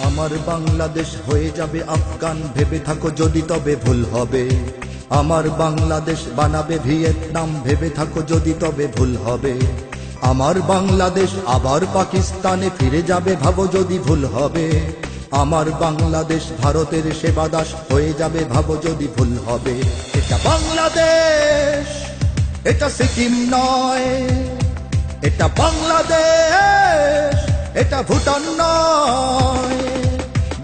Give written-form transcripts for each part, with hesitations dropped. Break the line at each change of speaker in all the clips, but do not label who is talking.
আমার বাংলাদেশ হয়ে যাবে আফগান, ভেবে থাকো যদি তবে ভুল হবে। আমার বাংলাদেশ বানাবে ভিয়েতনাম, ভেবে থাকো যদি তবে ভুল হবে। আমার বাংলাদেশ আবার পাকিস্তানে ফিরে যাবে, ভাবো যদি ভুল হবে। আমার বাংলাদেশ ভারতের সেবাদাস হয়ে যাবে, ভাবো যদি ভুল হবে। এটা বাংলাদেশ, এটা সিকিম নয়। এটা বাংলাদেশ, এটা ভুটান নয়।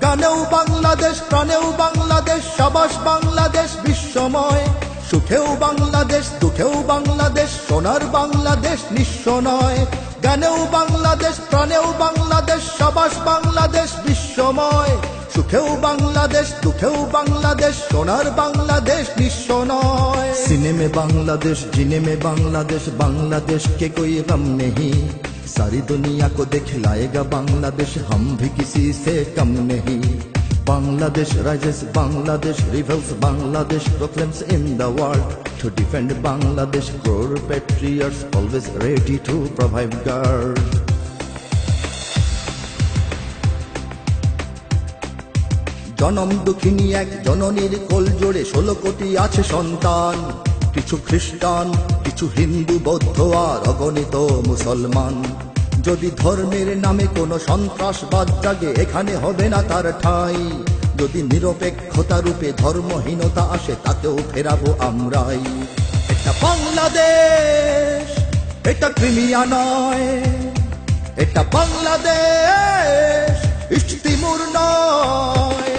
গানেও বাংলাদেশ, প্রাণেও বাংলাদেশ, সাবাস বাংলাদেশ বিশ্বময়। সুখেও বাংলাদেশ, দুঃখেও বাংলাদেশ, সোনার বাংলাদেশ নিঃস্ব নয়। গানেও বাংলাদেশ, প্রাণেও বাংলাদেশ, সাবাস বাংলাদেশ বিশ্বময়। সুখেও বাংলাদেশ, দুঃখেও বাংলাদেশ, সোনার বাংলাদেশ নিঃস্ব নয়। सीने में बांग्लादेश, जीने में बांग्लादेश, बांग्लादेश के कोई गम नहीं। सारी दुनिया को दिखलाएगा बांग्लादेश, हम भी किसी से कम नहीं। Bangladesh rises, Bangladesh rebels, Bangladesh proclaims in the world. To defend Bangladesh, core patriots always ready to provide guard. জনম দুঃখিনী এক জননীর কোল জোড়ে 16 কোটি আছে সন্তান। কিছু খ্রিস্টান, কিছু হিন্দু, বৌদ্ধ আর অগণিত মুসলমান। যদি ধর্মের নামে কোনো সন্ত্রাসবাদ জাগে, এখানে হবে না তার ঠাঁই। যদি নিরপেক্ষতা রূপে ধর্মহীনতা আসে, তাকেও ফেরাবো আমরাই। এটা বাংলাদেশ, এটা ক্রিমিয়া নয়। এটা বাংলাদেশ, ইস্ট তিমুর নয়।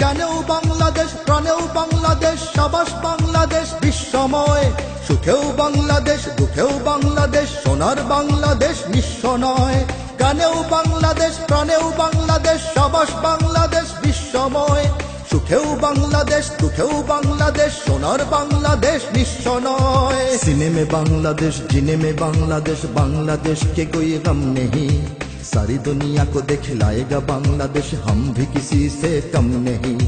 গানেও বাংলাদেশ, প্রাণেও বাংলাদেশ, সাবাস বাংলাদেশ বিশ্বময়। সুখেও বাংলাদেশ, দুঃখেও বাংলাদেশ, সোনার বাংলাদেশ নিঃস্ব নয়। গানেও বাংলাদেশ, প্রাণেও বাংলাদেশ, সাবাস বাংলাদেশ বিশ্বময়। সুখেও বাংলাদেশ, দুঃখেও বাংলাদেশ, সোনার বাংলাদেশ নিঃস্ব নয়। सीने में बांग्लादेश, जीने में बांग्लादेश, बांग्लादेश के कोई गम नहीं। सारी दुनिया को दिखलाएगा बांग्लादेश, हम भी किसी से कम नहीं।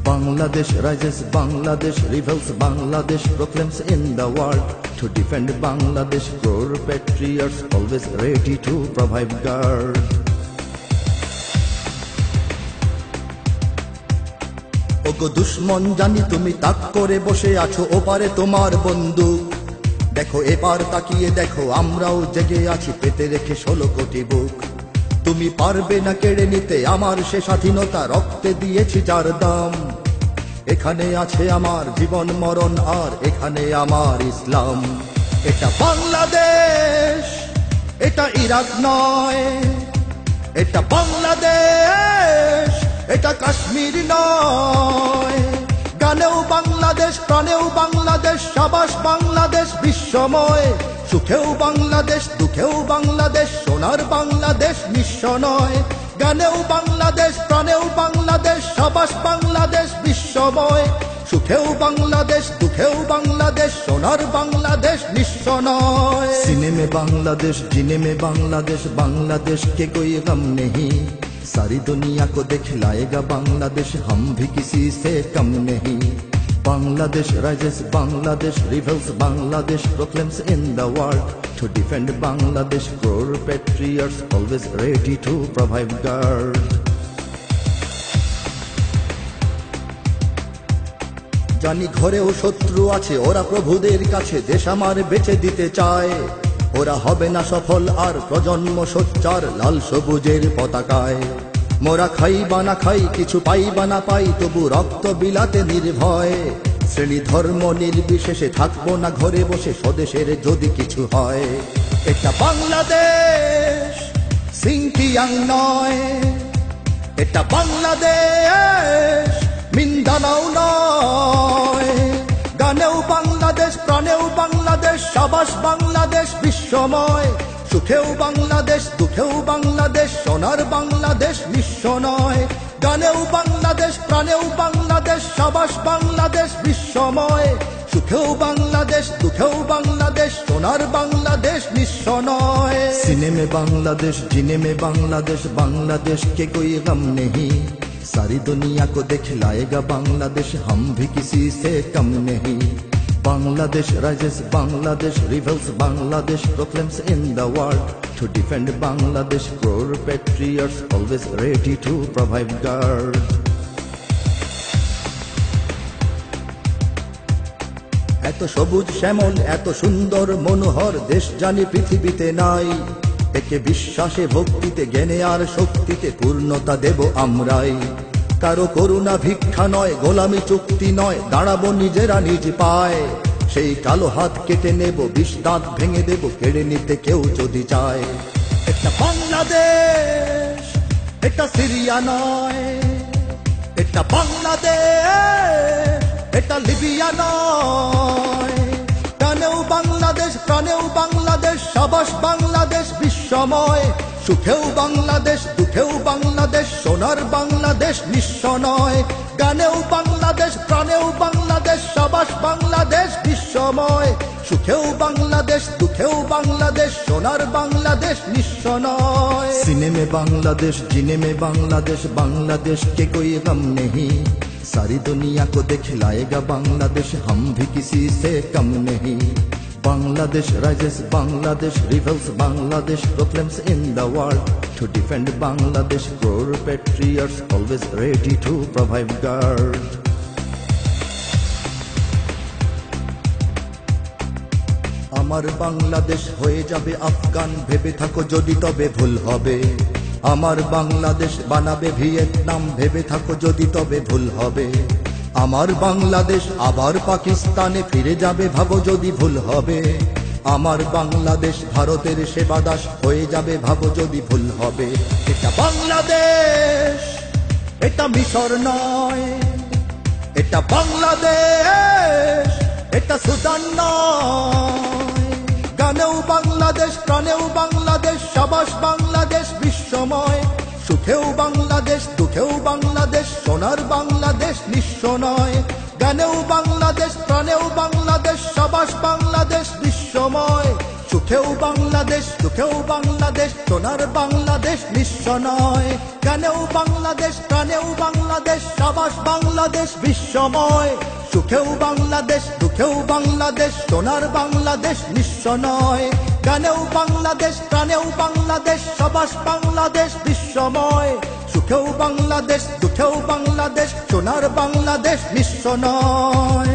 Bangladesh rises, Bangladesh rebels, Bangladesh proclaims in the world. To defend Bangladesh, core patriots always ready to provide guard. ওগো দুশ্মন জানি তুমি তাক করে বসে আছো, ওপারে তোমার বন্দুক। দেখো এবার তাকিয়ে দেখো, আমরাও জেগে আছি পেতে রেখে 16 কোটি বুক। তুমি পারবে না কেড়ে নিতে আমার সে স্বাধীনতা, রক্তে দিয়েছি যার দাম। এখানে আছে আমার জীবন মরণ, আর এখানে আমার ইসলাম। এটা বাংলাদেশ, এটা ইরাক নয়। এটা বাংলাদেশ, এটা কাশ্মীর নয়। গানেও বাংলাদেশ, প্রাণেও বাংলাদেশ, সাবাস বাংলাদেশ বিশ্বময়। সুখেও বাংলাদেশ, দুঃখেও বাংলাদেশ, সোনার বাংলাদেশ নিঃস্ব নয়। গানেও বাংলাদেশ, প্রাণেও বাংলাদেশ, সাবাস বাংলাদেশ বিশ্বময়। সুখেও বাংলাদেশ, দুঃখেও বাংলাদেশ, সোনার বাংলাদেশ নিঃস্ব নয়। सीने में बांग्लादेश, जीने में बांग्लादेश, बांग्लादेश के कोई गम नहीं। सारी दुनिया को दिखलाएगा बांग्लादेश, हम भी किसी से कम नहीं। Bangladesh rises, Bangladesh rebels, Bangladesh proclaims in the world. To defend Bangladesh, core patriots always ready to provide guard. জানি ঘরেও শত্রু আছে, ওরা প্রভুদের কাছে দেশ আমার বেচে দিতে চায়। ওরা হবে না সফল আর প্রজন্ম সোচ্চার লাল সবুজের পতাকায়। মোরা খাই বা না খাই, কিছু পাই বা না পাই, তবু রক্ত বিলাতে নির্ভয়। শ্রেণী ধর্ম নির্বিশেষে থাকবো না ঘরে বসে, স্বদেশের যদি কিছু হয়। এটা বাংলাদেশ, সিংকিয়াং নয়। এটা বাংলাদেশ, মিন্দানাও নয়। গানেও বাংলাদেশ, প্রাণেও বাংলাদেশ, সাবাস বাংলাদেশ বিশ্বময়। সুখেও বাংলাদেশ, দুঃখেও বাংলাদেশ, সোনার বাংলাদেশ নিঃস্ব নয়। গানেও বাংলাদেশ, প্রাণেও বাংলাদেশ, সাবাস বাংলাদেশ বিশ্বময়। সুখেও বাংলাদেশ, দুঃখেও বাংলাদেশ, সোনার বাংলাদেশ নিঃস্ব নয়। सीने में बांग्लादेश, जीने में बांग्लादेश, बांग्लादेश के कोई गम नहीं। सारी दुनिया को दिखलाएगा बांग्लादेश, हम भी किसी से कम नहीं। Bangladesh rises, Bangladesh rebels, Bangladesh proclaims in the world. To defend Bangladesh, poor patriots always ready to provide guard. এত সবুজ শ্যামল, এত সুন্দর মনোহর দেশ জানি পৃথিবীতে নাই। একে বিশ্বাসে ভক্তিতে জ্ঞানে আর শক্তিতে পূর্ণতা দেব আমরাই। কারো করুণা ভিক্ষা নয়, গোলামি চুক্তি নয়, দাঁড়াবো নিজেরা নিজ পায়। সেই কালো হাত কেটে নেব, বিষ দাঁত ভেঙে দেব, কেড়ে নিতে কেউ যদি চায়। এটা বাংলাদেশ, এটা সিরিয়া নয়। এটা বাংলাদেশ, এটা লিবিয়া নয়। প্রাণেও বাংলাদেশ, প্রাণেও বাংলাদেশ, সাবাস বাংলাদেশ বিশ্বময়। সুখেও বাংলাদেশ, দুঃখেও বাংলাদেশ, সোনার বাংলাদেশ নিঃস্ব নয়। গানেও বাংলাদেশ, প্রাণেও বাংলাদেশ, সাবাস বাংলাদেশ বিশ্বময়। সুখেও বাংলাদেশ, দুঃখেও বাংলাদেশ, সোনার বাংলাদেশ নিঃস্ব নয়। सीने में बांग्लादेश, जीने में बांग्लादेश, बांग्लादेश के कोई गम नहीं। सारी दुनिया को दिखलाएगा बांग्लादेश, हम भी किसी से कम नहीं। Bangladesh rises, Bangladesh rebels, Bangladesh proclaims in the world. To defend Bangladesh, poor patriots always ready to provide guard. আমার বাংলাদেশ হয়ে যাবে আফগান, ভেবে থাকো যদি তবে ভুল হবে। আমার বাংলাদেশ বানাবে ভিয়েতনাম, ভেবে থাকো যদি তবে ভুল হবে। আমার বাংলাদেশ আবার পাকিস্তানে ফিরে যাবে, ভাবো যদি ভুল হবে। আমার বাংলাদেশ ভারতের সেবাদাস হয়ে যাবে, ভাবো যদি ভুল হবে। এটা বাংলাদেশ, এটা মিশর নয়। এটা বাংলাদেশ, এটা সুদান নয়। গানেও বাংলাদেশ, প্রাণেও বাংলাদেশ, সাবাস বাংলাদেশ বিশ্বময়। সুখেও বাংলাদেশ, দুঃখেও বাংলাদেশ, সোনার বাংলাদেশ নিঃস্ব নয়। গানেও বাংলাদেশ, প্রাণেও বাংলাদেশ, সাবাস বাংলাদেশ বিশ্বময়। সুখেও বাংলাদেশ, দুঃখেও বাংলাদেশ, সোনার বাংলাদেশ নিঃস্ব নয়। গানেও বাংলাদেশ, প্রাণেও বাংলাদেশ, সাবাস বাংলাদেশ বিশ্বময়। সুখেও বাংলাদেশ, দুঃখেও বাংলাদেশ, সোনার বাংলাদেশ নিঃস্ব নয়। গানেও বাংলাদেশ, প্রাণেও বাংলাদেশ, সাবাস বাংলাদেশ বিশ্বময়। সুখেও বাংলাদেশ, দুঃখেও বাংলাদেশ, সোনার বাংলাদেশ নিঃস্ব নয়।